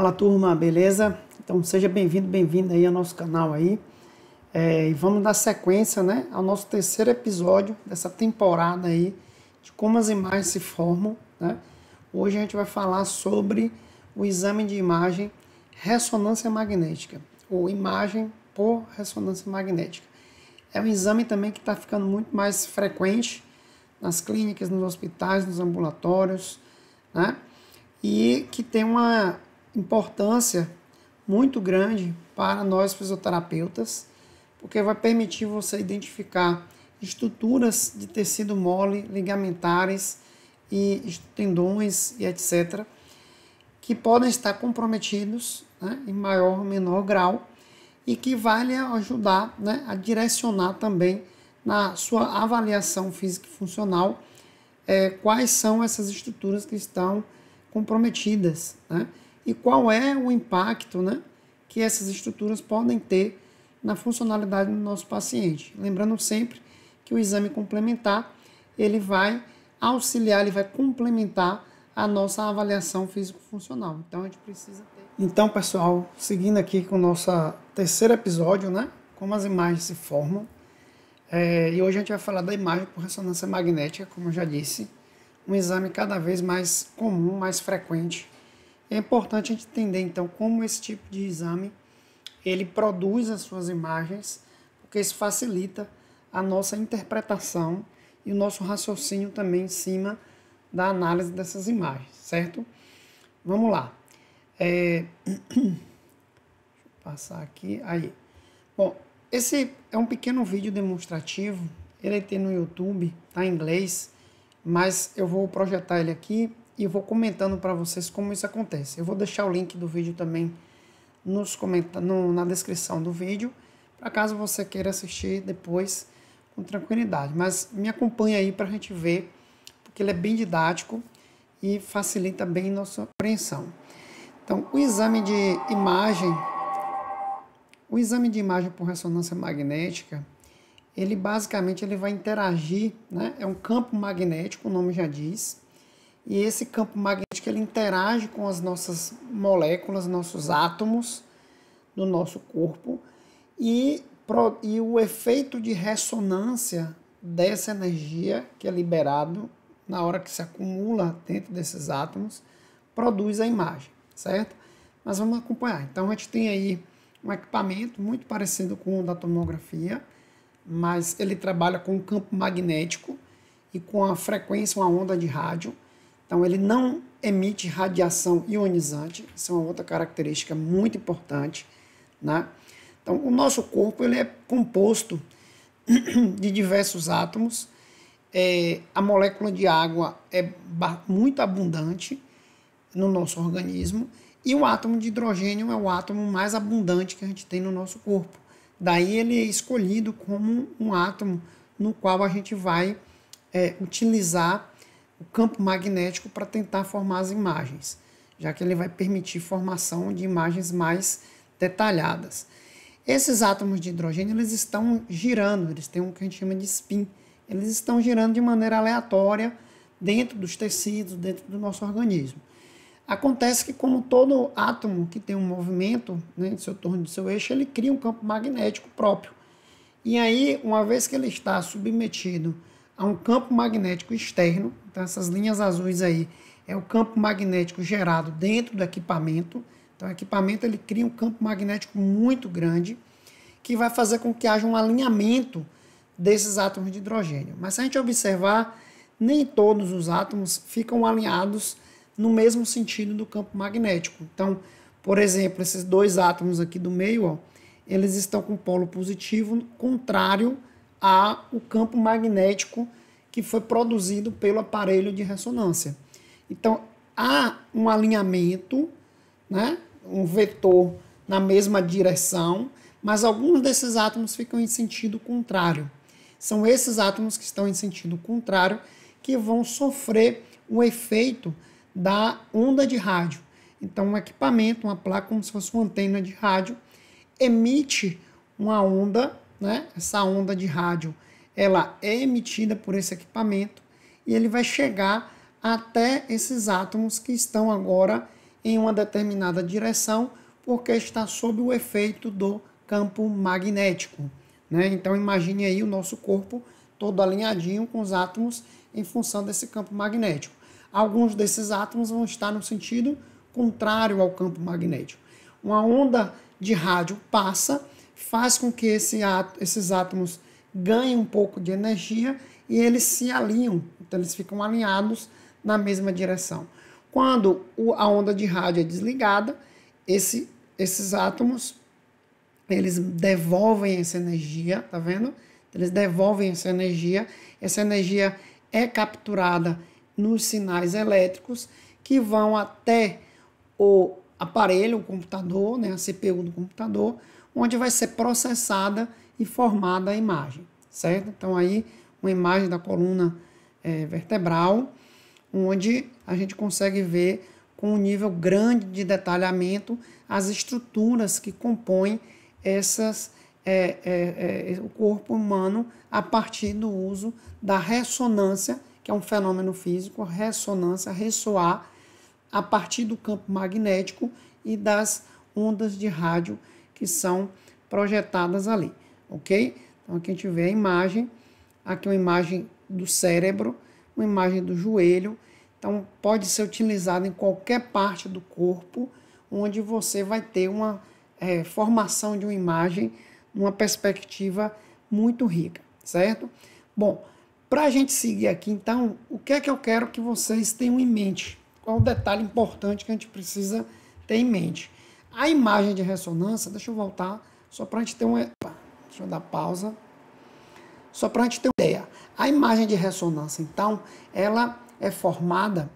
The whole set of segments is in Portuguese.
Fala turma, beleza? Então seja bem-vindo, bem-vinda aí ao nosso canal aí. E vamos dar sequência, né, ao nosso terceiro episódio dessa temporada aí de como as imagens se formam, né? Hoje a gente vai falar sobre o exame de imagem ressonância magnética, ou imagem por ressonância magnética. É um exame também que está ficando muito mais frequente nas clínicas, nos hospitais, nos ambulatórios, né? E que tem uma importância muito grande para nós fisioterapeutas, porque vai permitir você identificar estruturas de tecido mole, ligamentares e tendões e etc., que podem estar comprometidos, né, em maior ou menor grau, e que vai lhe ajudar, né, a direcionar também na sua avaliação física e funcional quais são essas estruturas que estão comprometidas, né, e qual é o impacto, né, que essas estruturas podem ter na funcionalidade do nosso paciente. Lembrando sempre que o exame complementar, ele vai auxiliar, ele vai complementar a nossa avaliação físico-funcional. Então, a gente precisa ter... Então, pessoal, seguindo aqui com o nosso terceiro episódio, né, como as imagens se formam, e hoje a gente vai falar da imagem por ressonância magnética, como eu já disse, um exame cada vez mais comum, mais frequente. É importante a gente entender, então, como esse tipo de exame ele produz as suas imagens, porque isso facilita a nossa interpretação e o nosso raciocínio também em cima da análise dessas imagens, certo? Vamos lá. Deixa eu passar aqui. Aí. Bom, esse é um pequeno vídeo demonstrativo, ele tem no YouTube, tá em inglês, mas eu vou projetar ele aqui e vou comentando para vocês como isso acontece. Eu vou deixar o link do vídeo também na descrição do vídeo, para caso você queira assistir depois com tranquilidade. Mas me acompanha aí para a gente ver, porque ele é bem didático e facilita bem nossa compreensão. Então, o exame de imagem por ressonância magnética, ele basicamente vai interagir, né? É um campo magnético, o nome já diz, e esse campo magnético ele interage com as nossas moléculas, nossos átomos do nosso corpo, e o efeito de ressonância dessa energia que é liberado na hora que se acumula dentro desses átomos, produz a imagem, certo? Mas vamos acompanhar. Então a gente tem aí um equipamento muito parecido com o da tomografia, mas ele trabalha com um campo magnético e com a frequência, uma onda de rádio. Então ele não emite radiação ionizante, isso é uma outra característica muito importante, né? Então o nosso corpo ele é composto de diversos átomos. A molécula de água é muito abundante no nosso organismo e o átomo de hidrogênio é o átomo mais abundante que a gente tem no nosso corpo. Daí ele é escolhido como um átomo no qual a gente vai utilizar o campo magnético para tentar formar as imagens, já que ele vai permitir formação de imagens mais detalhadas. Esses átomos de hidrogênio eles estão girando, eles têm o que a gente chama de spin, eles estão girando de maneira aleatória dentro dos tecidos, dentro do nosso organismo. Acontece que, como todo átomo que tem um movimento, né, em seu torno do seu eixo, ele cria um campo magnético próprio. E aí, uma vez que ele está submetido a um campo magnético externo, então essas linhas azuis aí é o campo magnético gerado dentro do equipamento. Então o equipamento ele cria um campo magnético muito grande que vai fazer com que haja um alinhamento desses átomos de hidrogênio. Mas se a gente observar, nem todos os átomos ficam alinhados no mesmo sentido do campo magnético. Então, por exemplo, esses dois átomos aqui do meio, ó, eles estão com polo positivo contrário ao campo magnético que foi produzido pelo aparelho de ressonância. Então, há um alinhamento, né, um vetor na mesma direção, mas alguns desses átomos ficam em sentido contrário. São esses átomos que estão em sentido contrário que vão sofrer o efeito da onda de rádio. Então, um equipamento, uma placa, como se fosse uma antena de rádio, emite uma onda, né? Essa onda de rádio, ela é emitida por esse equipamento e ele vai chegar até esses átomos que estão agora em uma determinada direção, porque está sob o efeito do campo magnético, né? Então imagine aí o nosso corpo todo alinhadinho com os átomos em função desse campo magnético. Alguns desses átomos vão estar no sentido contrário ao campo magnético. Uma onda de rádio passa, faz com que esses átomos ganhem um pouco de energia e eles se alinham, então eles ficam alinhados na mesma direção. Quando a onda de rádio é desligada, esses átomos, eles devolvem essa energia, tá vendo? Eles devolvem essa energia é capturada nos sinais elétricos que vão até o aparelho, o computador, né, a CPU do computador, onde vai ser processada e formada a imagem, certo? Então aí uma imagem da coluna vertebral, onde a gente consegue ver com um nível grande de detalhamento as estruturas que compõem o corpo humano a partir do uso da ressonância, que é um fenômeno físico, ressonância, ressoar a partir do campo magnético e das ondas de rádio que são projetadas ali, ok? Então aqui a gente vê a imagem, aqui uma imagem do cérebro, uma imagem do joelho. Então pode ser utilizado em qualquer parte do corpo, onde você vai ter uma formação de uma imagem numa perspectiva muito rica, certo? Bom, para a gente seguir aqui, então, o que é que eu quero que vocês tenham em mente? Qual o detalhe importante que a gente precisa ter em mente? A imagem de ressonância, deixa eu voltar, só para a gente ter uma... Deixa eu dar pausa. Só para a gente ter uma ideia. A imagem de ressonância, então, ela é formada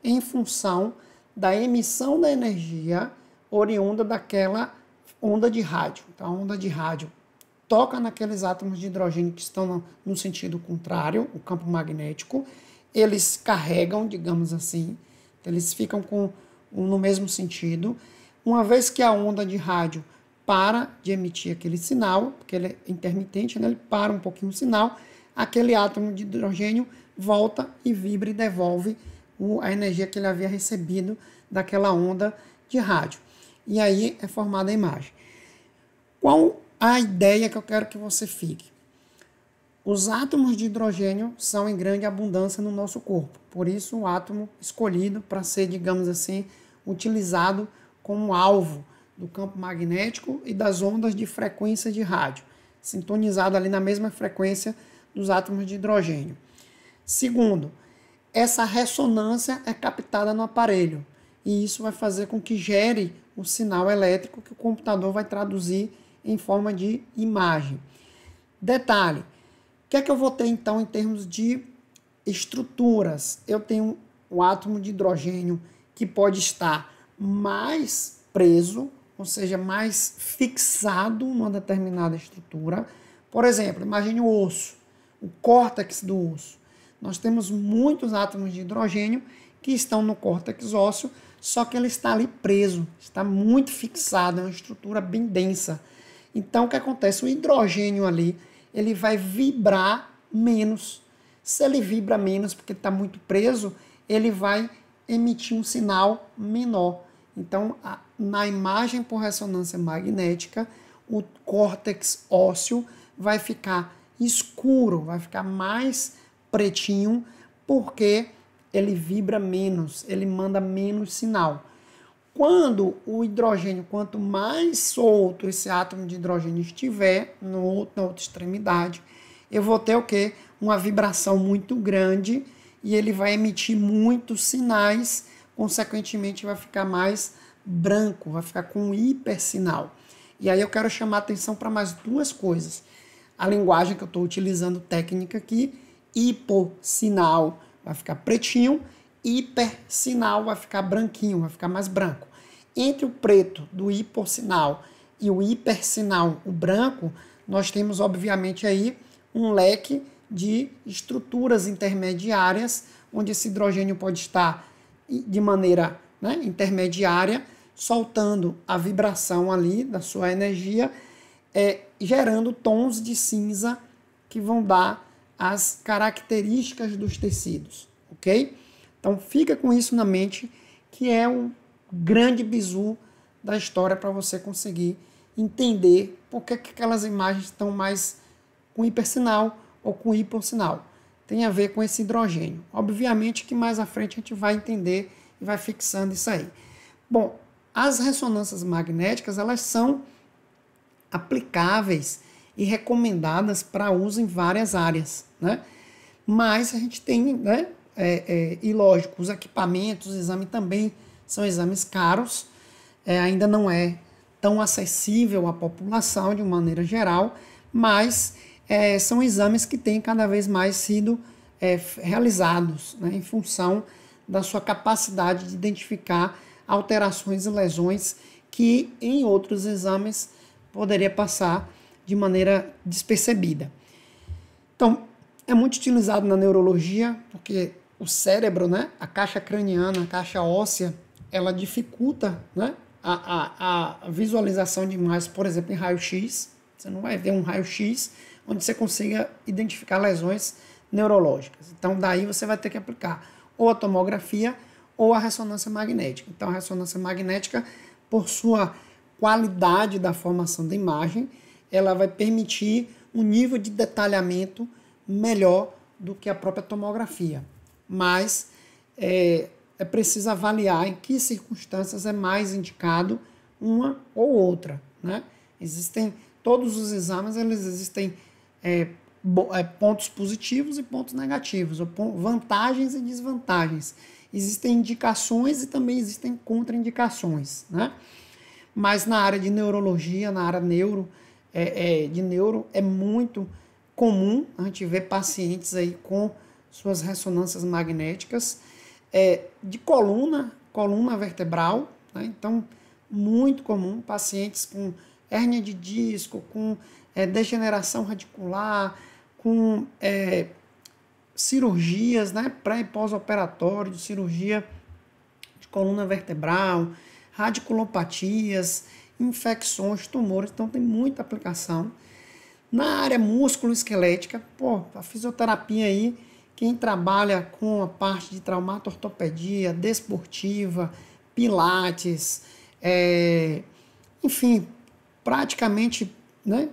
em função da emissão da energia oriunda daquela onda de rádio. Então, a onda de rádio toca naqueles átomos de hidrogênio que estão no sentido contrário, o campo magnético. Eles carregam, digamos assim, eles ficam no mesmo sentido. Uma vez que a onda de rádio para de emitir aquele sinal, porque ele é intermitente, né? Ele para um pouquinho o sinal, aquele átomo de hidrogênio volta e vibra e devolve a energia que ele havia recebido daquela onda de rádio. E aí é formada a imagem. Qual a ideia que eu quero que você fique? Os átomos de hidrogênio são em grande abundância no nosso corpo. Por isso, o átomo escolhido para ser, digamos assim, utilizado como alvo do campo magnético e das ondas de frequência de rádio, sintonizado ali na mesma frequência dos átomos de hidrogênio. Segundo, essa ressonância é captada no aparelho e isso vai fazer com que gere o sinal elétrico que o computador vai traduzir em forma de imagem. Detalhe, o que é que eu vou ter então em termos de estruturas? Eu tenho o átomo de hidrogênio que pode estar mais preso, ou seja, mais fixado numa determinada estrutura. Por exemplo, imagine o osso, o córtex do osso. Nós temos muitos átomos de hidrogênio que estão no córtex ósseo, só que ele está ali preso, está muito fixado, é uma estrutura bem densa. Então, o que acontece? O hidrogênio ali, ele vai vibrar menos. Se ele vibra menos porque está muito preso, ele vai emitir um sinal menor. Então, na imagem por ressonância magnética, o córtex ósseo vai ficar escuro, vai ficar mais pretinho, porque ele vibra menos, ele manda menos sinal. Quando o hidrogênio, quanto mais solto esse átomo de hidrogênio estiver na outra extremidade, eu vou ter o quê? Uma vibração muito grande e ele vai emitir muitos sinais, consequentemente vai ficar mais branco, vai ficar com um hipersinal. E aí eu quero chamar a atenção para mais duas coisas. A linguagem que eu estou utilizando técnica aqui, hipossinal vai ficar pretinho, hipersinal vai ficar branquinho, vai ficar mais branco. Entre o preto do hipossinal e o hipersinal, o branco, nós temos obviamente aí um leque de estruturas intermediárias, onde esse hidrogênio pode estar de maneira intermediária, soltando a vibração ali da sua energia, gerando tons de cinza que vão dar as características dos tecidos, ok? Então fica com isso na mente, que é grande bizu da história para você conseguir entender por que aquelas imagens estão mais com hipersinal ou com hipossinal. Tem a ver com esse hidrogênio. Obviamente que mais à frente a gente vai entender e vai fixando isso aí. Bom, as ressonâncias magnéticas, elas são aplicáveis e recomendadas para uso em várias áreas, né? Mas a gente tem, né? E lógico, os equipamentos, o exame também são exames caros, ainda não é tão acessível à população de uma maneira geral, mas são exames que têm cada vez mais sido realizados, né, em função da sua capacidade de identificar alterações e lesões que em outros exames poderia passar de maneira despercebida. Então, é muito utilizado na neurologia, porque o cérebro, né, a caixa craniana, a caixa óssea, ela dificulta, né, a visualização de imagens, por exemplo, em raio-x. Você não vai ver um raio-x onde você consiga identificar lesões neurológicas. Então, daí você vai ter que aplicar ou a tomografia ou a ressonância magnética. Então, a ressonância magnética, por sua qualidade da formação da imagem, ela vai permitir um nível de detalhamento melhor do que a própria tomografia. Mas é preciso avaliar em que circunstâncias é mais indicado uma ou outra, né? Existem, todos os exames, eles existem pontos positivos e pontos negativos, vantagens e desvantagens. Existem indicações e também existem contraindicações, né? Mas na área de neurologia, na área de neuro, é muito comum a gente ver pacientes aí com suas ressonâncias magnéticas de coluna vertebral, né? Então, muito comum, pacientes com hérnia de disco, com degeneração radicular, com cirurgias, né, pré e pós-operatório, de cirurgia de coluna vertebral, radiculopatias, infecções, tumores, então tem muita aplicação. Na área músculo-esquelética, a fisioterapia aí, quem trabalha com a parte de traumato-ortopedia, desportiva, pilates, enfim, praticamente, né,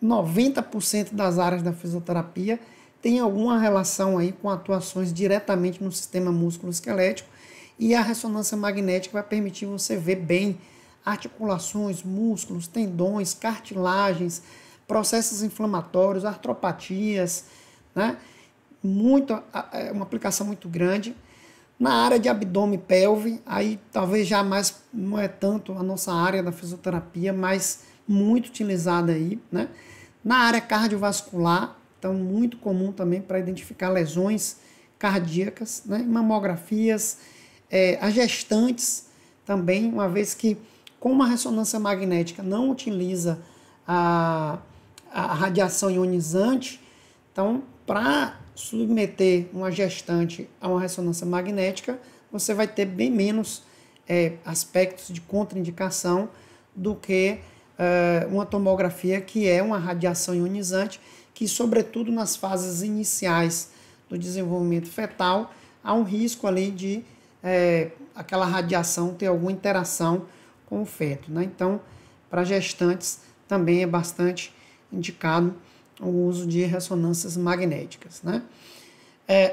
90% das áreas da fisioterapia tem alguma relação aí com atuações diretamente no sistema músculo-esquelético, e a ressonância magnética vai permitir você ver bem articulações, músculos, tendões, cartilagens, processos inflamatórios, artropatias, né? Uma aplicação muito grande. Na área de abdômen e pelve, aí talvez já mais não é tanto a nossa área da fisioterapia, mas muito utilizada aí, né? Na área cardiovascular, então muito comum também para identificar lesões cardíacas, né? Mamografias, as gestantes também, uma vez que como a ressonância magnética não utiliza a radiação ionizante, então para submeter uma gestante a uma ressonância magnética, você vai ter bem menos aspectos de contraindicação do que uma tomografia, que é uma radiação ionizante, que sobretudo nas fases iniciais do desenvolvimento fetal, há um risco ali de aquela radiação ter alguma interação com o feto, né? Então, para gestantes também é bastante indicado o uso de ressonâncias magnéticas, né?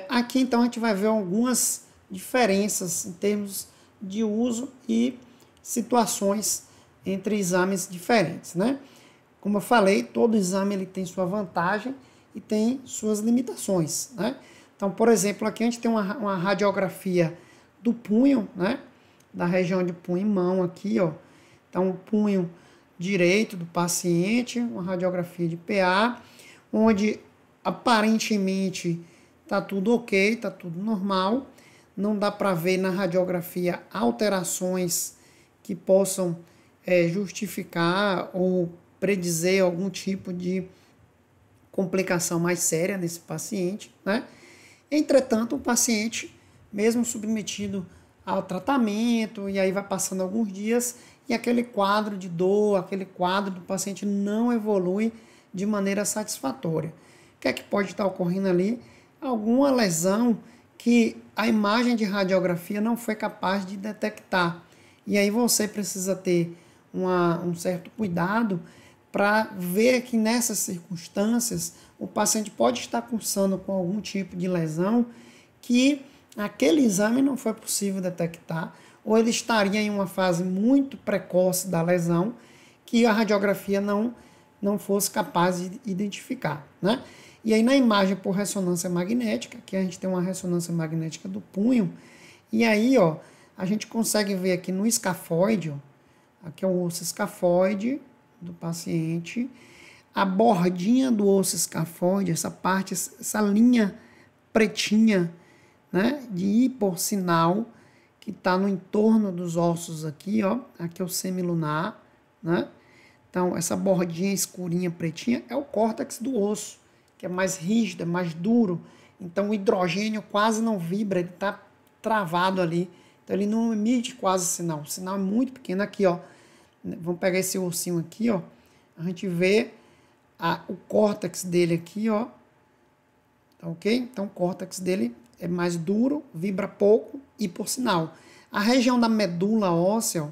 Aqui então a gente vai ver algumas diferenças em termos de uso e situações entre exames diferentes, né? Como eu falei, todo exame ele tem sua vantagem e tem suas limitações, né? Então, por exemplo, aqui a gente tem uma radiografia do punho, né? Da região de punho e mão aqui, ó. Então, o punho direito do paciente, uma radiografia de PA, onde aparentemente está tudo ok, está tudo normal. Não dá para ver na radiografia alterações que possam justificar ou predizer algum tipo de complicação mais séria nesse paciente, né? Entretanto, o paciente, mesmo submetido ao tratamento, e aí vai passando alguns dias, e aquele quadro de dor, aquele quadro do paciente não evolui de maneira satisfatória. O que é que pode estar ocorrendo ali? Alguma lesão que a imagem de radiografia não foi capaz de detectar. E aí você precisa ter um certo cuidado para ver que nessas circunstâncias o paciente pode estar cursando com algum tipo de lesão que aquele exame não foi possível detectar, ou ele estaria em uma fase muito precoce da lesão que a radiografia não fosse capaz de identificar, né? E aí na imagem por ressonância magnética, que a gente tem uma ressonância magnética do punho, e aí, ó, a gente consegue ver aqui no escafoide, ó, aqui é o osso escafoide do paciente, a bordinha do osso escafoide, essa parte, essa linha pretinha, né, de hipossinal, que está no entorno dos ossos aqui, ó, aqui é o semilunar, né? Então, essa bordinha escurinha, pretinha, é o córtex do osso, que é mais rígido, é mais duro. Então, o hidrogênio quase não vibra, ele está travado ali. Então, ele não emite quase sinal. O sinal é muito pequeno. Aqui, ó, vamos pegar esse ossinho aqui, ó. A gente vê o córtex dele aqui, ó. Tá ok? Então, o córtex dele é mais duro, vibra pouco e por sinal. A região da medula óssea, ó,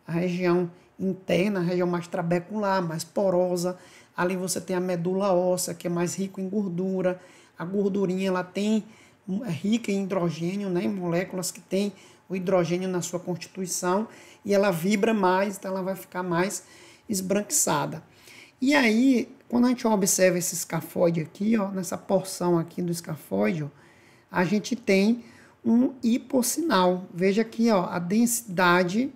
a região interna, a região mais trabecular, mais porosa. Ali você tem a medula óssea, que é mais rico em gordura. A gordurinha ela é rica em hidrogênio, né, em moléculas que têm o hidrogênio na sua constituição, e ela vibra mais, então ela vai ficar mais esbranquiçada. E aí, quando a gente observa esse escafoide aqui, ó, nessa porção aqui do escafoide, ó, a gente tem um hipossinal. Veja aqui, ó, a densidade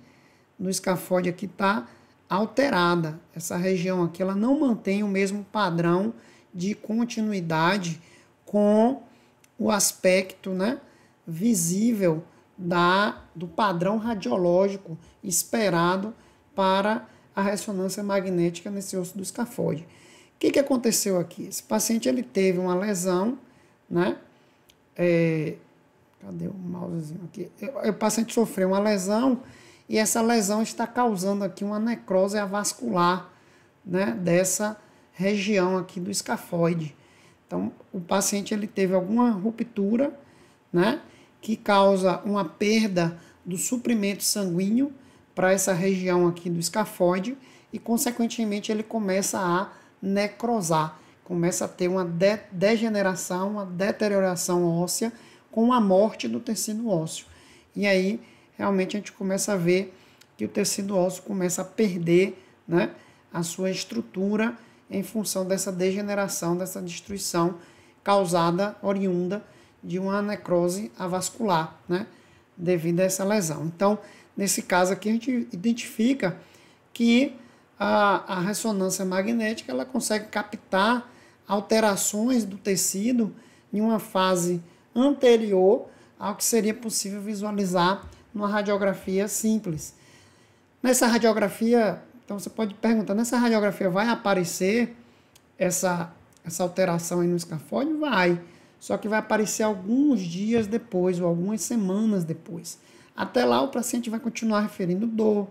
no escafoide aqui está alterada. Essa região aqui ela não mantém o mesmo padrão de continuidade com o aspecto, né, visível do padrão radiológico esperado para a ressonância magnética nesse osso do escafoide. O que aconteceu aqui? Esse paciente ele teve uma lesão, né? Cadê o mousezinho aqui? O paciente sofreu uma lesão e essa lesão está causando aqui uma necrose avascular, né, dessa região aqui do escafoide. Então, o paciente ele teve alguma ruptura, né, que causa uma perda do suprimento sanguíneo para essa região aqui do escafoide e, consequentemente, ele começa a necrosar, começa a ter uma degeneração, uma deterioração óssea com a morte do tecido ósseo. E aí, realmente, a gente começa a ver que o tecido ósseo começa a perder, né, a sua estrutura em função dessa degeneração, dessa destruição causada, oriunda de uma necrose avascular, né, devido a essa lesão. Então, nesse caso aqui, a gente identifica que a ressonância magnética ela consegue captar alterações do tecido em uma fase anterior ao que seria possível visualizar numa radiografia simples. Nessa radiografia, então você pode perguntar, nessa radiografia vai aparecer essa alteração aí no escafoide? Vai, só que vai aparecer alguns dias depois ou algumas semanas depois. Até lá o paciente vai continuar referindo dor,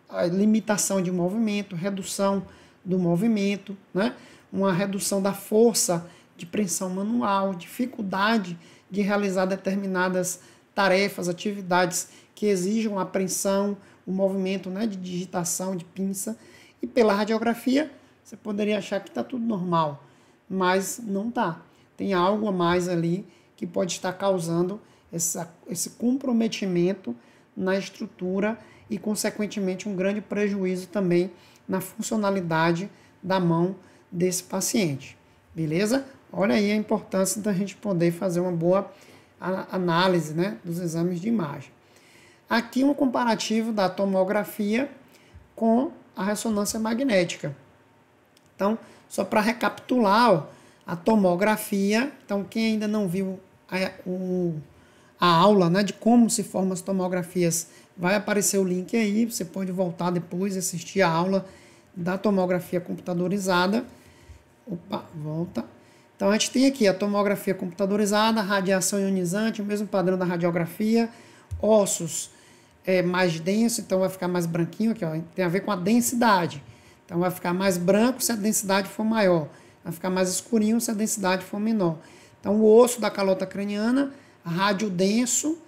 a limitação de movimento, redução do movimento, né? Uma redução da força de pressão manual, dificuldade de realizar determinadas tarefas, atividades que exijam a apreensão, o movimento, né, de digitação, de pinça. E pela radiografia, você poderia achar que está tudo normal, mas não está. Tem algo a mais ali que pode estar causando esse comprometimento na estrutura e, consequentemente, um grande prejuízo também na funcionalidade da mão desse paciente. Beleza? Olha aí a importância da gente poder fazer uma boa análise, né, dos exames de imagem. Aqui um comparativo da tomografia com a ressonância magnética. Então, só para recapitular, ó, a tomografia, então quem ainda não viu a aula, né, de como se formam as tomografias, vai aparecer o link aí, você pode voltar depois e assistir a aula da tomografia computadorizada. Opa, volta. Então a gente tem aqui a tomografia computadorizada, radiação ionizante, o mesmo padrão da radiografia, ossos mais densos, então vai ficar mais branquinho aqui, ó, tem a ver com a densidade. Então vai ficar mais branco se a densidade for maior, vai ficar mais escurinho se a densidade for menor. Então o osso da calota craniana, radiodenso,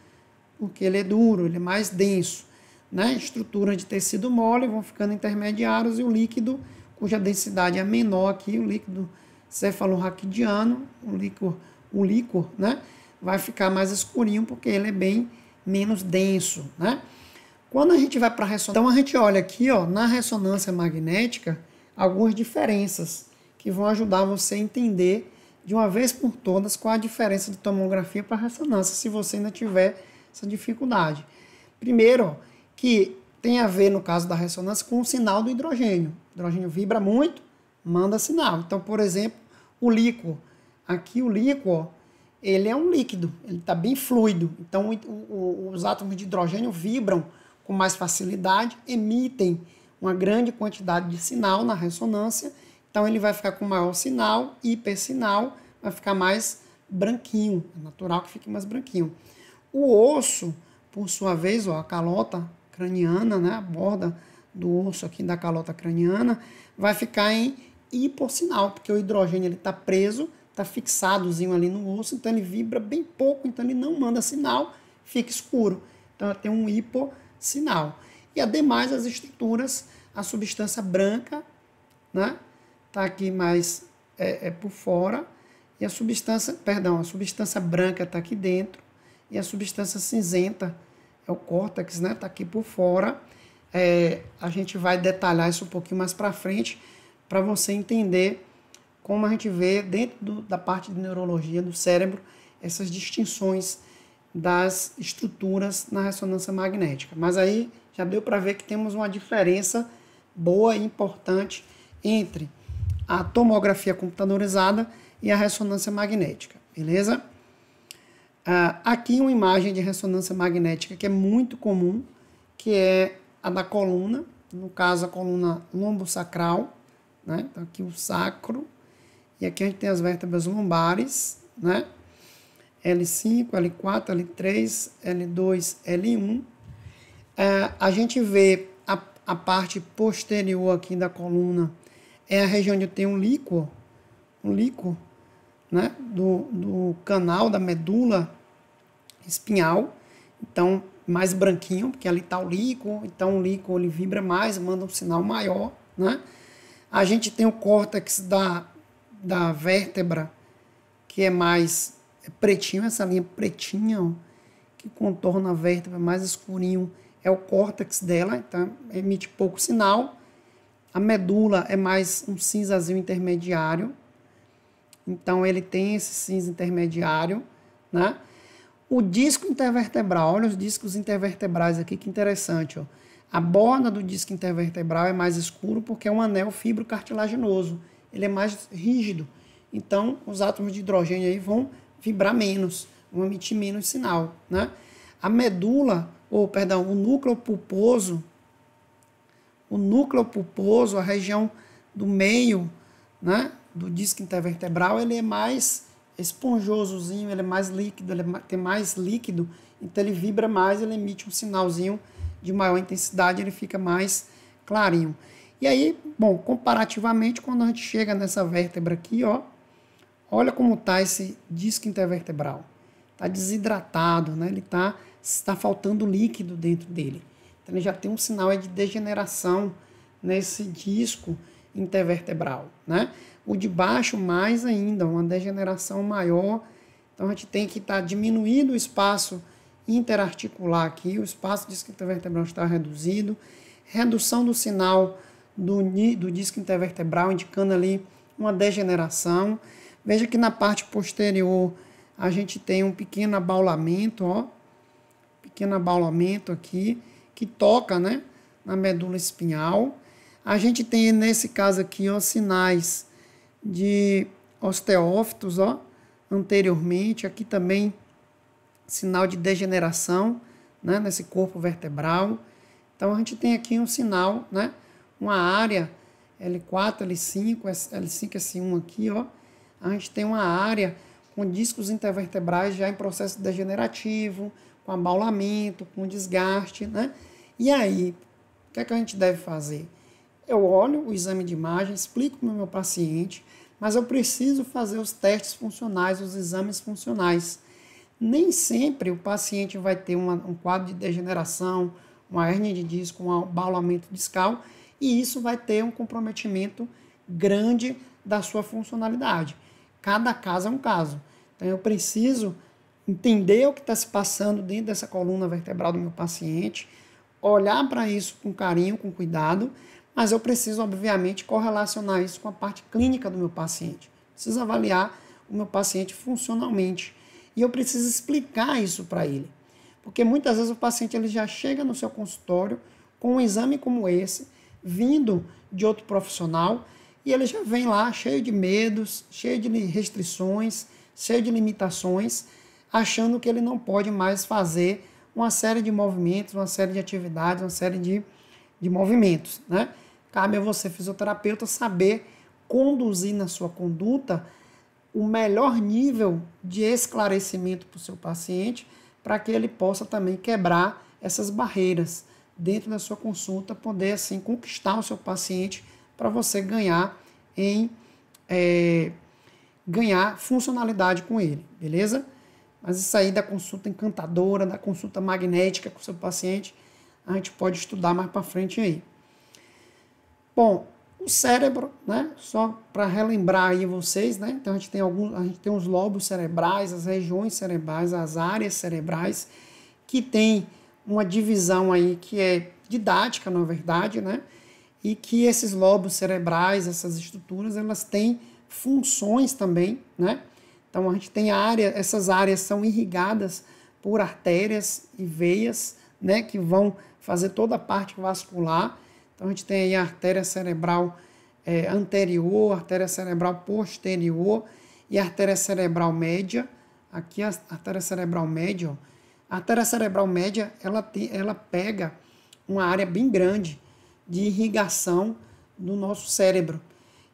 porque ele é duro, ele é mais denso. né, estrutura de tecido mole, vão ficando intermediários, e o líquido, cuja densidade é menor aqui, o líquido cefalorraquidiano, o líquor, né, vai ficar mais escurinho, porque ele é bem menos denso, né? Quando a gente vai para a ressonância, então a gente olha aqui, ó, na ressonância magnética, algumas diferenças que vão ajudar você a entender de uma vez por todas qual a diferença de tomografia para ressonância, se você ainda tiver essa dificuldade. Primeiro, ó, que tem a ver, no caso da ressonância, com o sinal do hidrogênio. O hidrogênio vibra muito, manda sinal. Então, por exemplo, o líquor. Aqui o líquor, ele é um líquido, ele está bem fluido. Então, os átomos de hidrogênio vibram com mais facilidade, emitem uma grande quantidade de sinal na ressonância. Então, ele vai ficar com maior sinal, hipersinal, vai ficar mais branquinho. É natural que fique mais branquinho. O osso, por sua vez, ó, a calota craniana, né, a borda do osso aqui da calota craniana, vai ficar em hipossinal, porque o hidrogênio está preso, está fixadozinho ali no osso, então ele vibra bem pouco, então ele não manda sinal, fica escuro. Então tem um hipossinal. E ademais as estruturas, a substância branca, né, está aqui mais por fora, e a substância branca está aqui dentro, e a substância cinzenta é o córtex, né, está aqui por fora. A gente vai detalhar isso um pouquinho mais para frente, para você entender como a gente vê dentro da parte de neurologia do cérebro essas distinções das estruturas na ressonância magnética. Mas aí já deu para ver que temos uma diferença boa e importante entre a tomografia computadorizada e a ressonância magnética, beleza? Aqui uma imagem de ressonância magnética que é muito comum, que é a da coluna, no caso a coluna lombosacral, né? Então aqui o sacro, e aqui a gente tem as vértebras lombares, né? L5, L4, L3, L2, L1. A gente vê a parte posterior aqui da coluna, é a região onde tem um líquor, né? do canal da medula espinhal, então mais branquinho, porque ali está o líquor, então o líquor ele vibra mais, manda um sinal maior, né? A gente tem o córtex da vértebra, que é mais pretinho, essa linha pretinha, ó, que contorna a vértebra, mais escurinho, é o córtex dela, então emite pouco sinal. A medula é mais um cinzazinho intermediário, então ele tem esse cinza intermediário, né? O disco intervertebral, olha os discos intervertebrais aqui, que interessante, ó. A borda do disco intervertebral é mais escuro porque é um anel fibrocartilaginoso, ele é mais rígido, então os átomos de hidrogênio aí vão vibrar menos, vão emitir menos sinal, né? A medula, o núcleo pulposo, a região do meio, né, do disco intervertebral, ele é mais esponjosozinho, ele é mais líquido, tem mais líquido, então ele vibra mais, ele emite um sinalzinho de maior intensidade, ele fica mais clarinho. E aí, bom, comparativamente, quando a gente chega nessa vértebra aqui, ó, olha como está esse disco intervertebral. Está desidratado, né? Ele está faltando líquido dentro dele. Então ele já tem um sinal de degeneração nesse disco intervertebral, né? O de baixo mais ainda, uma degeneração maior. Então a gente tem que estar diminuindo o espaço interarticular aqui, o espaço do disco intervertebral está reduzido, redução do sinal do disco intervertebral, indicando ali uma degeneração. Veja que na parte posterior a gente tem um pequeno abaulamento, ó, pequeno abaulamento aqui, que toca, né, na medula espinhal. A gente tem nesse caso aqui, ó, sinais de osteófitos, ó, anteriormente, aqui também sinal de degeneração, né, nesse corpo vertebral. Então a gente tem aqui um sinal, né, uma área L4, L5, L5, S1 aqui, ó. A gente tem uma área com discos intervertebrais já em processo degenerativo, com abaulamento, com desgaste, né? E aí, o que é que a gente deve fazer? Eu olho o exame de imagem, explico para o meu paciente, mas eu preciso fazer os testes funcionais, os exames funcionais. Nem sempre o paciente vai ter um quadro de degeneração uma hérnia de disco, um abaulamento discal, e isso vai ter um comprometimento grande da sua funcionalidade. Cada caso é um caso. Então eu preciso entender o que está se passando dentro dessa coluna vertebral do meu paciente, olhar para isso com carinho, com cuidado, mas eu preciso, obviamente, correlacionar isso com a parte clínica do meu paciente. Preciso avaliar o meu paciente funcionalmente. E eu preciso explicar isso para ele. Porque muitas vezes o paciente ele já chega no seu consultório com um exame como esse, vindo de outro profissional, e ele já vem lá cheio de medos, cheio de restrições, cheio de limitações, achando que ele não pode mais fazer uma série de movimentos, uma série de atividades, uma série de movimentos, né? Cabe a você, fisioterapeuta, saber conduzir na sua conduta o melhor nível de esclarecimento para o seu paciente, para que ele possa também quebrar essas barreiras dentro da sua consulta, poder assim conquistar o seu paciente para você ganhar ganhar funcionalidade com ele, beleza? Mas isso aí da consulta encantadora, da consulta magnética com o seu paciente, a gente pode estudar mais para frente aí. Bom, o cérebro, né? Só para relembrar aí vocês, né? Então a gente tem os lobos cerebrais, as regiões cerebrais, as áreas cerebrais, que tem uma divisão aí que é didática, na verdade, né? E que esses lobos cerebrais, essas estruturas, elas têm funções também, né? Então a gente tem essas áreas são irrigadas por artérias e veias, né? Que vão fazer toda a parte vascular. Então a gente tem aí a artéria cerebral anterior, a artéria cerebral posterior e a artéria cerebral média. Aqui a artéria cerebral média, ó. A artéria cerebral média, ela pega uma área bem grande de irrigação do nosso cérebro.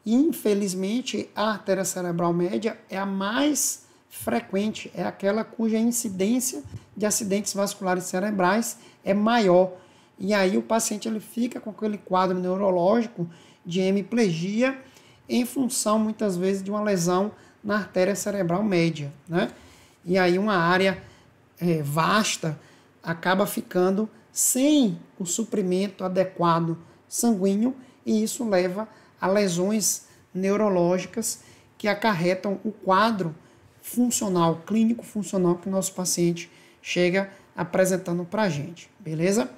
E, infelizmente, a artéria cerebral média é a mais frequente, é aquela cuja incidência de acidentes vasculares cerebrais é maior. E aí o paciente ele fica com aquele quadro neurológico de hemiplegia em função, muitas vezes, de uma lesão na artéria cerebral média, né? E aí uma área vasta acaba ficando sem o suprimento adequado sanguíneo, e isso leva a lesões neurológicas que acarretam o quadro funcional, clínico funcional que o nosso paciente chega apresentando para a gente, beleza?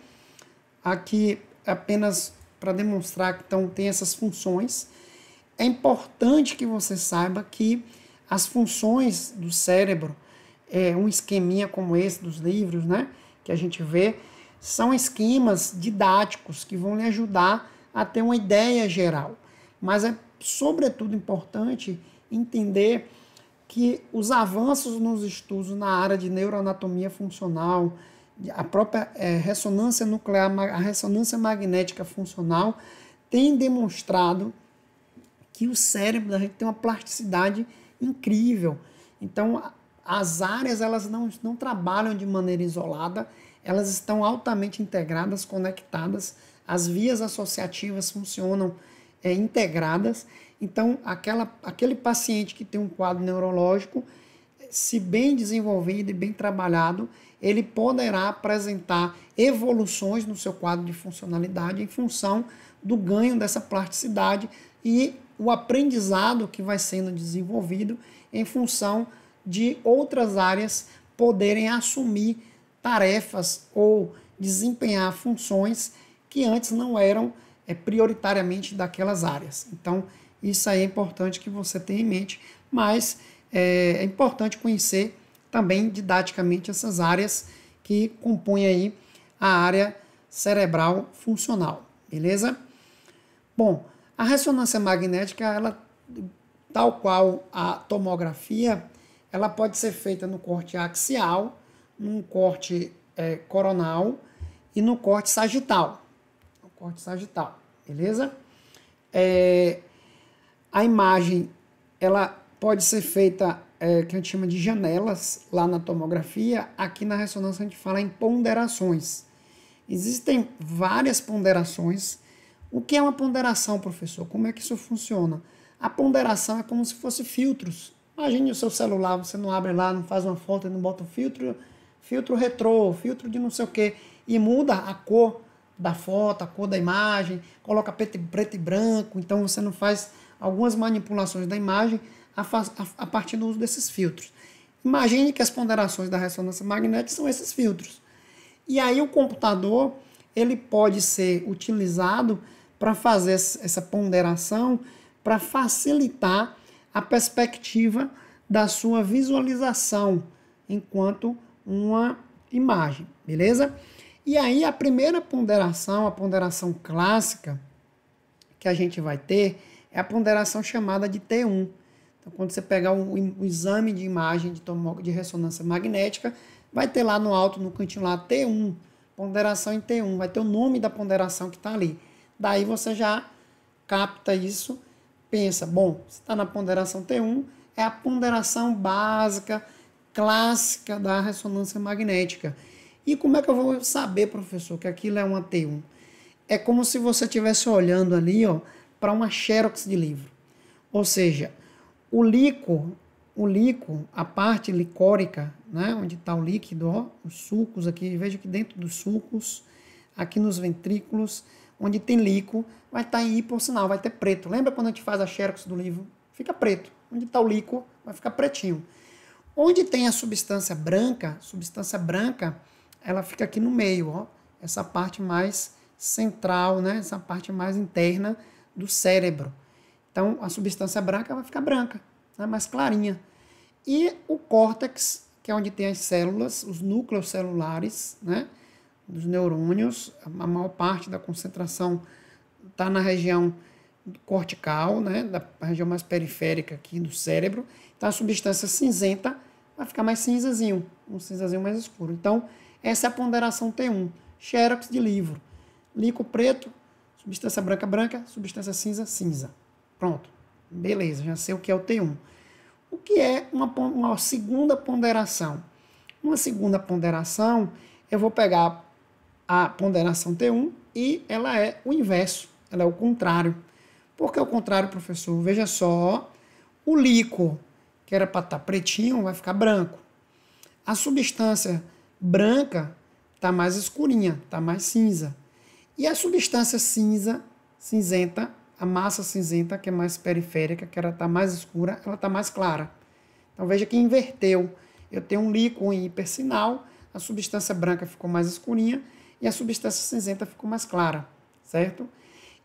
Aqui apenas para demonstrar que então, tem essas funções. É importante que você saiba que as funções do cérebro, um esqueminha como esse dos livros, né, que a gente vê, são esquemas didáticos que vão lhe ajudar a ter uma ideia geral. Mas é sobretudo importante entender que os avanços nos estudos na área de neuroanatomia funcional, a própria ressonância nuclear, a ressonância magnética funcional, tem demonstrado que o cérebro da gente tem uma plasticidade incrível. Então, as áreas elas não trabalham de maneira isolada, elas estão altamente integradas, conectadas, as vias associativas funcionam integradas. Então, aquele paciente que tem um quadro neurológico, se bem desenvolvido e bem trabalhado, ele poderá apresentar evoluções no seu quadro de funcionalidade em função do ganho dessa plasticidade e o aprendizado que vai sendo desenvolvido em função de outras áreas poderem assumir tarefas ou desempenhar funções que antes não eram prioritariamente daquelas áreas. Então, isso aí é importante que você tenha em mente, mas é importante conhecer também didaticamente essas áreas que compõem aí a área cerebral funcional, beleza? Bom, a ressonância magnética, ela, tal qual a tomografia, ela pode ser feita no corte axial, no corte coronal e no corte sagital. No corte sagital, beleza? A imagem, ela pode ser feita, que a gente chama de janelas, lá na tomografia. Aqui na ressonância a gente fala em ponderações. Existem várias ponderações. O que é uma ponderação, professor? Como é que isso funciona? A ponderação é como se fosse filtros. Imagine o seu celular, você não abre lá, não faz uma foto e não bota um filtro retrô, filtro de não sei o quê. e muda a cor da foto, a cor da imagem, coloca preto e branco, então você não faz algumas manipulações da imagem a partir do uso desses filtros. Imagine que as ponderações da ressonância magnética são esses filtros. E aí o computador ele pode ser utilizado para fazer essa ponderação, para facilitar a perspectiva da sua visualização enquanto uma imagem, beleza? E aí a primeira ponderação, a ponderação clássica que a gente vai ter é a ponderação chamada de T1. Então, quando você pegar o exame de imagem de ressonância magnética, vai ter lá no alto, no cantinho lá, T1, ponderação em T1, vai ter o nome da ponderação que está ali. Daí você já capta isso, pensa, bom, se está na ponderação T1, é a ponderação básica, clássica da ressonância magnética. E como é que eu vou saber, professor, que aquilo é uma T1? É como se você estivesse olhando ali, ó, para uma xerox de livro. Ou seja, o líquor, a parte licórica, né, onde está o líquido, ó, os sulcos aqui, veja que dentro dos sulcos, aqui nos ventrículos, onde tem líquor, vai estar em hipossinal, vai ter preto. Lembra quando a gente faz a xerox do livro? Fica preto. Onde está o líquor, vai ficar pretinho. Onde tem a substância branca, ela fica aqui no meio, ó, essa parte mais central, né, essa parte mais interna do cérebro. Então, a substância branca vai ficar branca, né, mais clarinha. E o córtex, que é onde tem as células, os núcleos celulares, né, dos neurônios, a maior parte da concentração está na região cortical, né, da região mais periférica aqui do cérebro. Então, a substância cinzenta vai ficar mais cinzazinho, um cinzazinho mais escuro. Então, essa é a ponderação T1, xerox de livro. Líquor preto, substância branca, substância cinza. Pronto, beleza, já sei o que é o T1. O que é uma segunda ponderação? Uma segunda ponderação, eu vou pegar a ponderação T1 e ela é o inverso, ela é o contrário. Por que o contrário, professor? Veja só, o líquor, que era para estar pretinho, vai ficar branco. A substância branca está mais escurinha, está mais cinza. E a substância cinzenta, a massa cinzenta, que é mais periférica, que ela está mais escura, ela está mais clara. Então veja que inverteu. Eu tenho um líquor em hipersinal, a substância branca ficou mais escurinha e a substância cinzenta ficou mais clara, certo?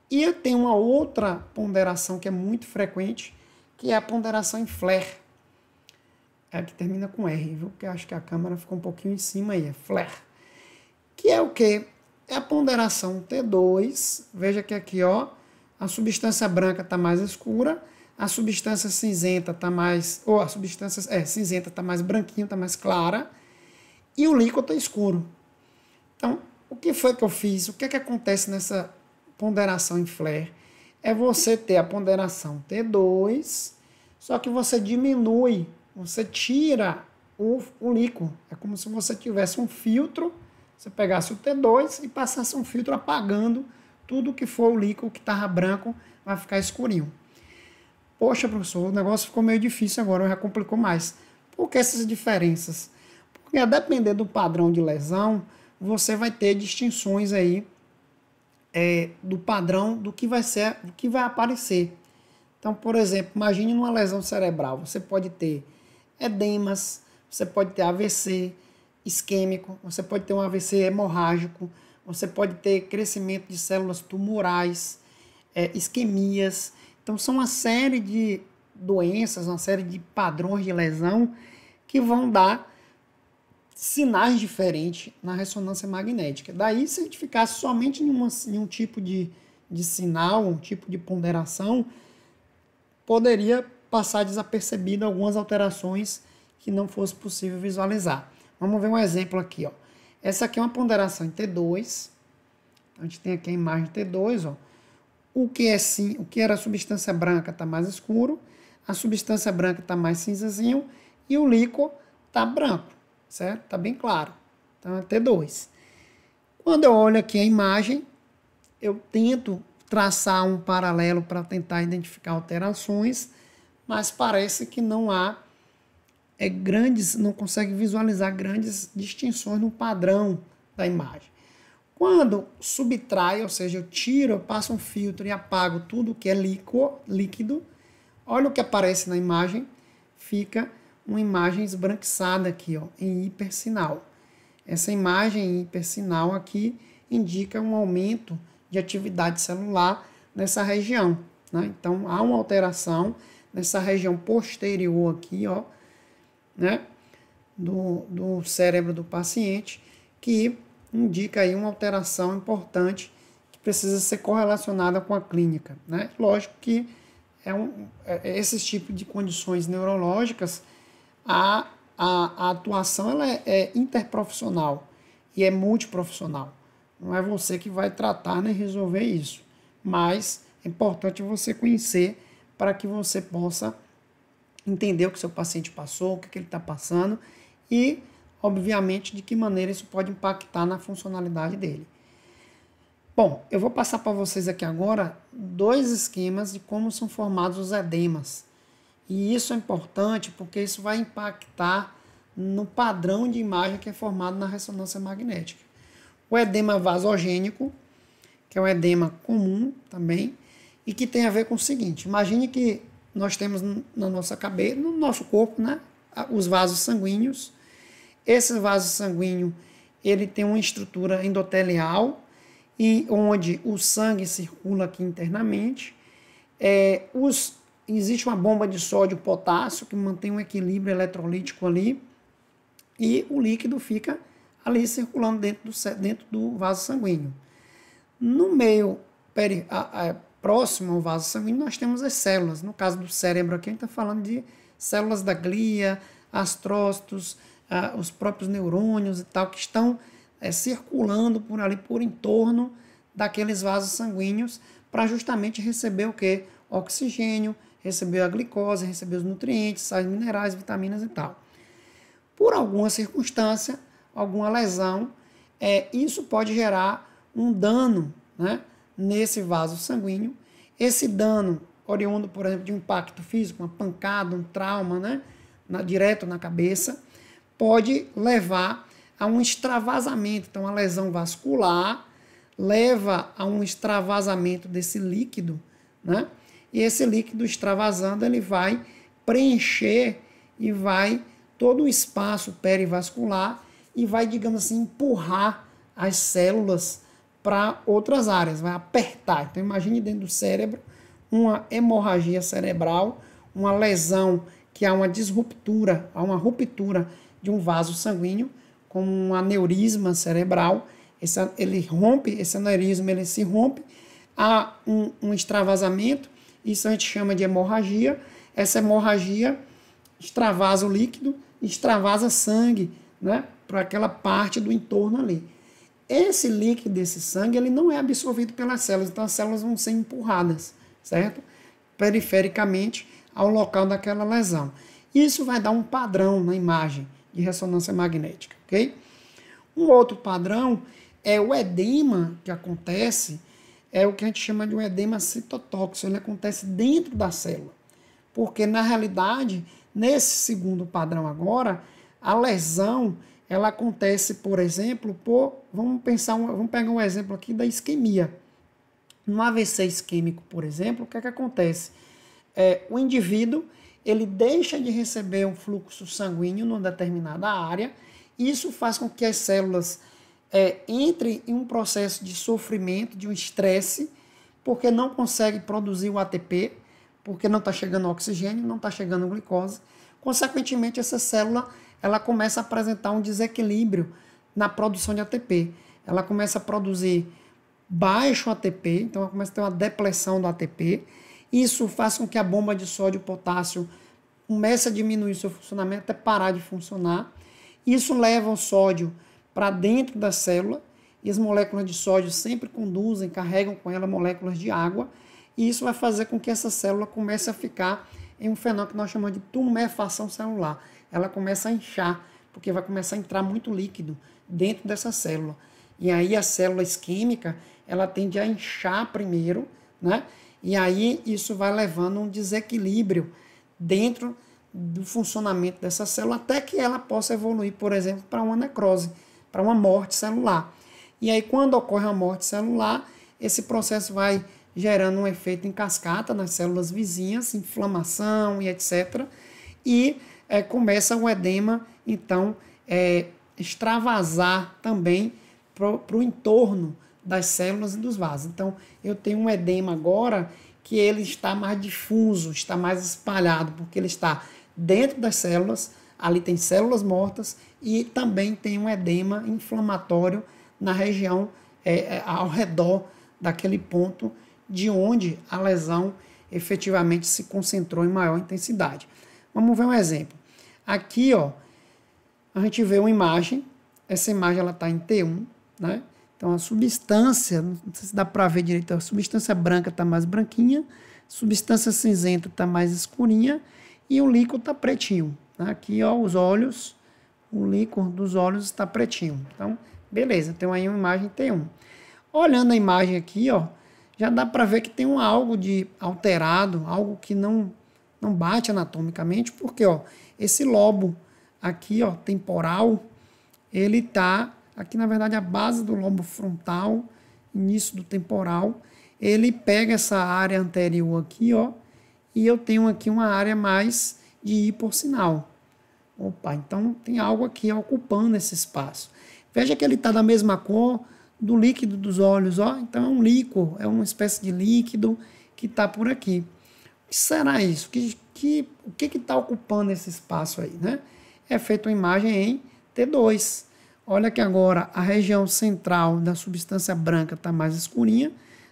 E eu tenho uma outra ponderação que é muito frequente, que é a ponderação em flare. É a que termina com R, viu? Porque eu acho que a câmera ficou um pouquinho em cima aí, é flare. Que é o quê? É a ponderação T2. Veja que aqui, ó, a substância branca está mais escura, a substância cinzenta está mais, ou a substância cinzenta está mais branquinho, está mais clara, e o líquido está escuro. Então, o que foi que eu fiz? O que é que acontece nessa ponderação em flare? É você ter a ponderação T2, só que você diminui, você tira o líquido. É como se você tivesse um filtro, você pegasse o T2 e passasse um filtro apagando tudo que for o líquido que estava branco, vai ficar escurinho. Poxa, professor, o negócio ficou meio difícil agora, já complicou mais. Por que essas diferenças? Porque a depender do padrão de lesão, você vai ter distinções aí do padrão do que vai ser, do que vai aparecer. Então, por exemplo, imagine numa lesão cerebral, você pode ter edemas, você pode ter AVC isquêmico, você pode ter um AVC hemorrágico, você pode ter crescimento de células tumorais, isquemias. Então, são uma série de doenças, uma série de padrões de lesão que vão dar sinais diferentes na ressonância magnética. Daí, se a gente ficasse somente em um tipo de sinal, um tipo de ponderação, poderia passar desapercebido algumas alterações que não fosse possível visualizar. Vamos ver um exemplo aqui, ó. Essa aqui é uma ponderação em T2. A gente tem aqui a imagem T2, ó. O que era a substância branca está mais escuro, a substância branca está mais cinzazinho e o líquor está branco, certo? Está bem claro. Então é T2. Quando eu olho aqui a imagem, eu tento traçar um paralelo para tentar identificar alterações, mas parece que não há não consegue visualizar grandes distinções no padrão da imagem. Quando subtrai, ou seja, eu tiro, eu passo um filtro e apago tudo que é líquido, olha o que aparece na imagem, fica uma imagem esbranquiçada aqui, ó, em hipersinal. Essa imagem em hipersinal aqui indica um aumento de atividade celular nessa região, né? Então, há uma alteração nessa região posterior aqui, ó, né, do cérebro do paciente, que indica aí uma alteração importante que precisa ser correlacionada com a clínica, né? Lógico que esses tipos de condições neurológicas, a atuação ela é interprofissional e é multiprofissional. Não é você que vai tratar nem resolver isso, mas é importante você conhecer para que você possa entender o que seu paciente passou, o que ele está passando e, obviamente, de que maneira isso pode impactar na funcionalidade dele. Bom, eu vou passar para vocês aqui agora 2 esquemas de como são formados os edemas. E isso é importante porque isso vai impactar no padrão de imagem que é formado na ressonância magnética. O edema vasogênico, que é um edema comum também, e que tem a ver com o seguinte: imagine que nós temos na nossa cabeça, no nosso corpo, né, os vasos sanguíneos. Esse vaso sanguíneo, ele tem uma estrutura endotelial, e onde o sangue circula aqui internamente. Existe uma bomba de sódio e potássio que mantém um equilíbrio eletrolítico ali, e o líquido fica ali circulando dentro do vaso sanguíneo. No meio próximo ao vaso sanguíneo, nós temos as células. No caso do cérebro aqui, a gente está falando de células da glia, astrócitos, os próprios neurônios e tal, que estão circulando por ali, por entorno daqueles vasos sanguíneos, para justamente receber o quê? Oxigênio, receber a glicose, receber os nutrientes, sais minerais, vitaminas e tal. Por alguma circunstância, alguma lesão, isso pode gerar um dano, né, nesse vaso sanguíneo. Esse dano, oriundo, por exemplo, de um impacto físico, uma pancada, um trauma, né, direto na cabeça, pode levar a um extravasamento. Então, a lesão vascular leva a um extravasamento desse líquido, né? E esse líquido extravasando, ele vai preencher e vai todo o espaço perivascular e vai, digamos assim, empurrar as células para outras áreas, vai apertar. Então, imagine dentro do cérebro uma hemorragia cerebral, uma lesão que há uma disruptura, há uma ruptura de um vaso sanguíneo, como um aneurisma cerebral. Ele rompe, esse aneurisma ele se rompe, há um extravasamento, isso a gente chama de hemorragia. Essa hemorragia extravasa o líquido, extravasa sangue, né, para aquela parte do entorno ali. Esse líquido, esse sangue, ele não é absorvido pelas células, então as células vão ser empurradas, certo? Perifericamente ao local daquela lesão. Isso vai dar um padrão na imagem de ressonância magnética, ok? Um outro padrão é o edema que acontece, é o que a gente chama de um edema citotóxico, ele acontece dentro da célula. Porque, na realidade, nesse segundo padrão agora, a lesão, ela acontece, por exemplo, vamos pegar um exemplo aqui da isquemia. No AVC isquêmico, por exemplo, o que é que acontece? O indivíduo, ele deixa de receber um fluxo sanguíneo numa determinada área, e isso faz com que as células entrem em um processo de sofrimento, de um estresse, porque não consegue produzir o ATP, porque não está chegando oxigênio, não está chegando glicose. Consequentemente, essa célula ela começa a apresentar um desequilíbrio na produção de ATP. Ela começa a produzir baixo ATP, então ela começa a ter uma depressão do ATP. Isso faz com que a bomba de sódio e potássio comece a diminuir seu funcionamento até parar de funcionar. Isso leva o sódio para dentro da célula, e as moléculas de sódio sempre carregam com ela moléculas de água, e isso vai fazer com que essa célula comece a ficar em um fenômeno que nós chamamos de tumefação celular. Ela começa a inchar, porque vai começar a entrar muito líquido dentro dessa célula. E aí a célula isquêmica, ela tende a inchar primeiro, né? E aí isso vai levando um desequilíbrio dentro do funcionamento dessa célula, até que ela possa evoluir, por exemplo, para uma necrose, para uma morte celular. E aí, quando ocorre a morte celular, esse processo vai gerando um efeito em cascata nas células vizinhas, inflamação e etc. E começa o edema, então, extravasar também para o entorno das células e dos vasos. Então, eu tenho um edema agora que ele está mais difuso, está mais espalhado, porque ele está dentro das células, ali tem células mortas, e também tem um edema inflamatório na região ao redor daquele ponto de onde a lesão efetivamente se concentrou em maior intensidade. Vamos ver um exemplo. Aqui, ó, a gente vê uma imagem, essa imagem ela está em T1, né? Então a substância, não sei se dá para ver direito, a substância branca está mais branquinha, a substância cinzenta está mais escurinha e o líquido está pretinho. Aqui, ó, os olhos, o líquor dos olhos está pretinho. Então, beleza, tem aí uma imagem T1. Olhando a imagem aqui, ó, já dá para ver que tem algo de alterado, algo que não bate anatomicamente, porque, ó, esse lobo aqui, ó, temporal, ele está aqui, na verdade, a base do lobo frontal, início do temporal, ele pega essa área anterior aqui, ó, e eu tenho aqui uma área mais de hipossinal. Opa, então tem algo aqui ocupando esse espaço. Veja que ele está da mesma cor do líquido dos olhos, ó. Então é um líquor, é uma espécie de líquido que está por aqui. O que será isso? O que está ocupando esse espaço aí, né? É feita uma imagem em T2. Olha que agora a região central da substância branca está mais escurinha,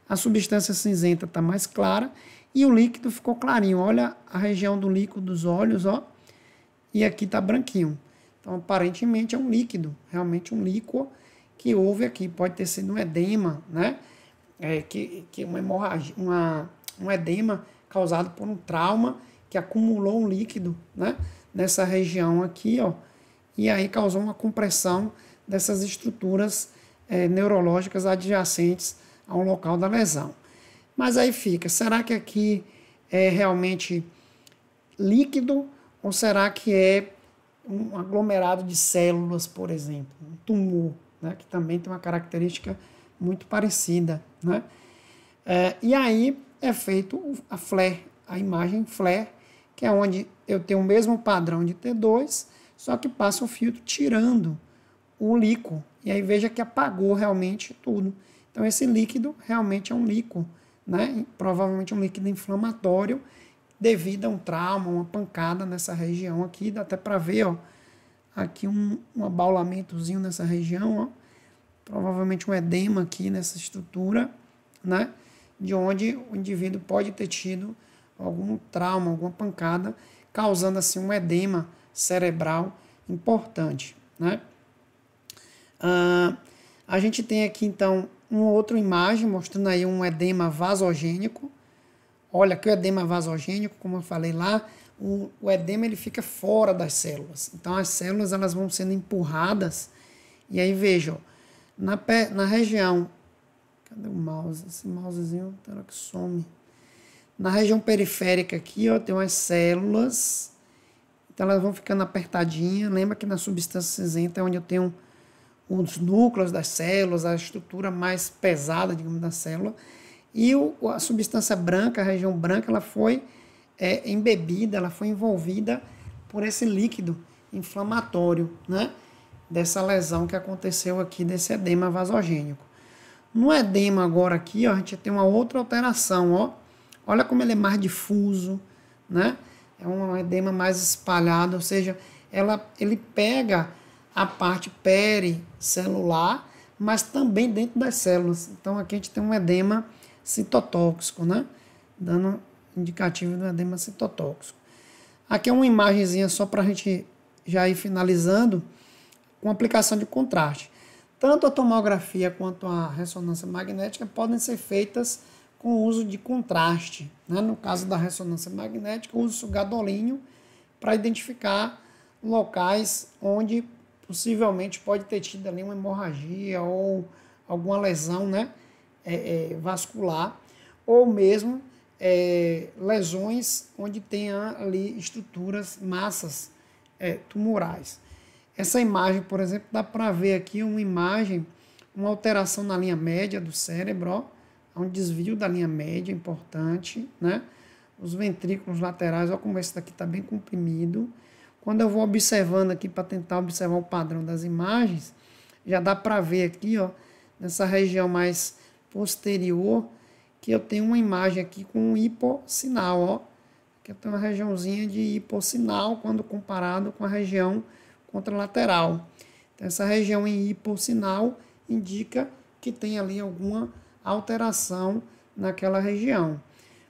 a substância cinzenta está mais clara e o líquido ficou clarinho. Olha a região do líquido dos olhos, ó, e aqui está branquinho. Então, aparentemente é um líquido, realmente um líquor que houve aqui. Pode ter sido um edema, né? Uma hemorragia, um edema causado por um trauma que acumulou um líquido, né, nessa região aqui, ó, e aí causou uma compressão dessas estruturas neurológicas adjacentes ao local da lesão. Mas aí fica, será que aqui é realmente líquido ou será que é um aglomerado de células, por exemplo, um tumor, né, que também tem uma característica muito parecida, né? E aí é feito a FLAIR, a imagem FLAIR, que é onde eu tenho o mesmo padrão de T2, só que passa o filtro tirando o líquor. E aí veja que apagou realmente tudo. Então esse líquido realmente é um líquor, né? Provavelmente um líquido inflamatório devido a um trauma, uma pancada nessa região aqui. Dá até para ver, ó, aqui um abaulamentozinho nessa região, ó. Provavelmente um edema aqui nessa estrutura, né? De onde o indivíduo pode ter tido algum trauma, alguma pancada, causando assim um edema cerebral importante, né? A gente tem aqui então uma outra imagem mostrando aí um edema vasogênico. Olha que o edema vasogênico, como eu falei lá, o edema ele fica fora das células. Então as células elas vão sendo empurradas e aí vejam, na região, cadê o mouse? Esse mousezinho será que some? Na região periférica aqui, ó, tem umas células, então elas vão ficando apertadinhas. Lembra que na substância cinzenta é onde eu tenho os núcleos das células, a estrutura mais pesada, digamos, da célula. E a substância branca, a região branca, ela foi embebida, ela foi envolvida por esse líquido inflamatório, né? Dessa lesão que aconteceu aqui, desse edema vasogênico. No edema agora aqui, ó, a gente tem uma outra alteração, ó. Olha como ele é mais difuso, né? É um edema mais espalhado, ou seja, ele pega a parte pericelular, mas também dentro das células. Então aqui a gente tem um edema citotóxico, né? Dando indicativo do edema citotóxico. Aqui é uma imagenzinha só para a gente já ir finalizando com aplicação de contraste. Tanto a tomografia quanto a ressonância magnética podem ser feitas com o uso de contraste, né? No caso da ressonância magnética, eu uso o gadolínio para identificar locais onde possivelmente pode ter tido ali uma hemorragia ou alguma lesão, né? Vascular, ou mesmo lesões onde tenha ali estruturas, massas tumorais. Essa imagem, por exemplo, dá para ver aqui uma imagem uma alteração na linha média do cérebro, ó, há um desvio da linha média importante, né? Os ventrículos laterais, olha como esse daqui está bem comprimido. Quando eu vou observando aqui para tentar observar o padrão das imagens, já dá para ver aqui, ó, nessa região mais posterior, que eu tenho uma imagem aqui com um hipossinal, ó. Aqui eu tenho uma regiãozinha de hipossinal quando comparado com a região contralateral. Então, essa região em hipossinal indica que tem ali alguma alteração naquela região.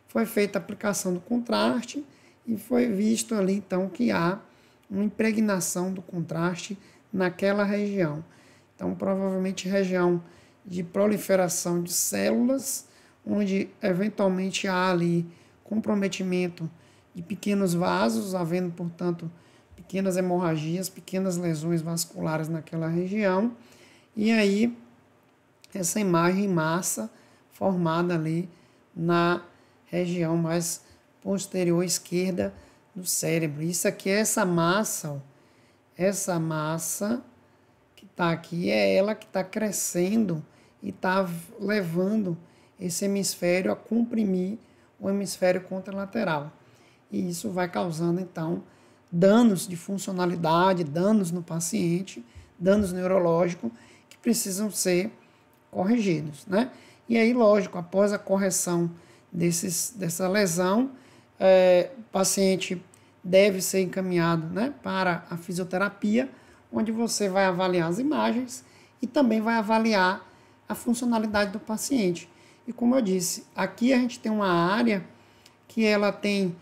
Foi feita a aplicação do contraste e foi visto ali, então, que há uma impregnação do contraste naquela região. Então, provavelmente, região de proliferação de células, onde, eventualmente, há ali comprometimento de pequenos vasos, havendo, portanto, pequenas hemorragias, pequenas lesões vasculares naquela região. E aí, essa imagem em massa formada ali na região mais posterior esquerda do cérebro. Isso aqui é essa massa, ó. Essa massa que está aqui é ela que está crescendo e está levando esse hemisfério a comprimir o hemisfério contralateral. E isso vai causando, então, danos de funcionalidade, danos no paciente, danos neurológicos que precisam ser corrigidos, né? E aí, lógico, após a correção dessa lesão, o paciente deve ser encaminhado, né, para a fisioterapia, onde você vai avaliar as imagens e também vai avaliar a funcionalidade do paciente. E como eu disse, aqui a gente tem uma área que ela tem,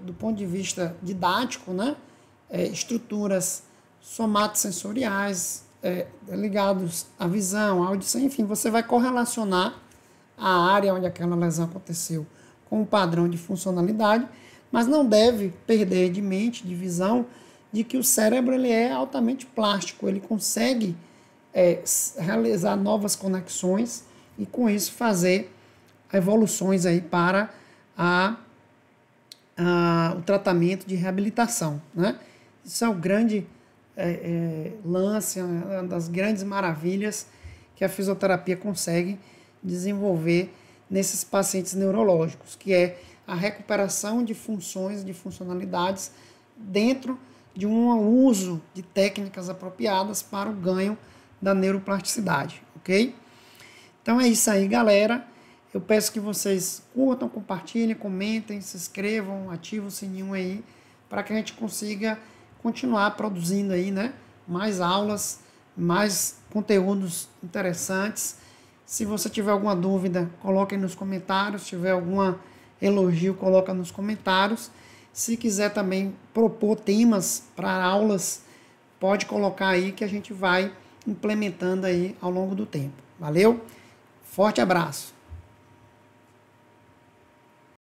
do ponto de vista didático, né, estruturas somatosensoriais, ligados à visão, à audição, enfim, você vai correlacionar a área onde aquela lesão aconteceu com o padrão de funcionalidade, mas não deve perder de mente, de visão, de que o cérebro ele é altamente plástico, ele consegue realizar novas conexões e com isso fazer evoluções aí para o tratamento de reabilitação, né? Isso é o grande lance, uma das grandes maravilhas que a fisioterapia consegue desenvolver nesses pacientes neurológicos, que é a recuperação de funções, de funcionalidades dentro de um uso de técnicas apropriadas para o ganho da neuroplasticidade, ok? Então é isso aí, galera. Eu peço que vocês curtam, compartilhem, comentem, se inscrevam, ativem o sininho aí, para que a gente consiga continuar produzindo aí, né, mais aulas, mais conteúdos interessantes. Se você tiver alguma dúvida, coloque nos comentários. Se tiver algum elogio, coloca nos comentários. Se quiser também propor temas para aulas, pode colocar aí que a gente vai implementando aí ao longo do tempo. Valeu? Forte abraço!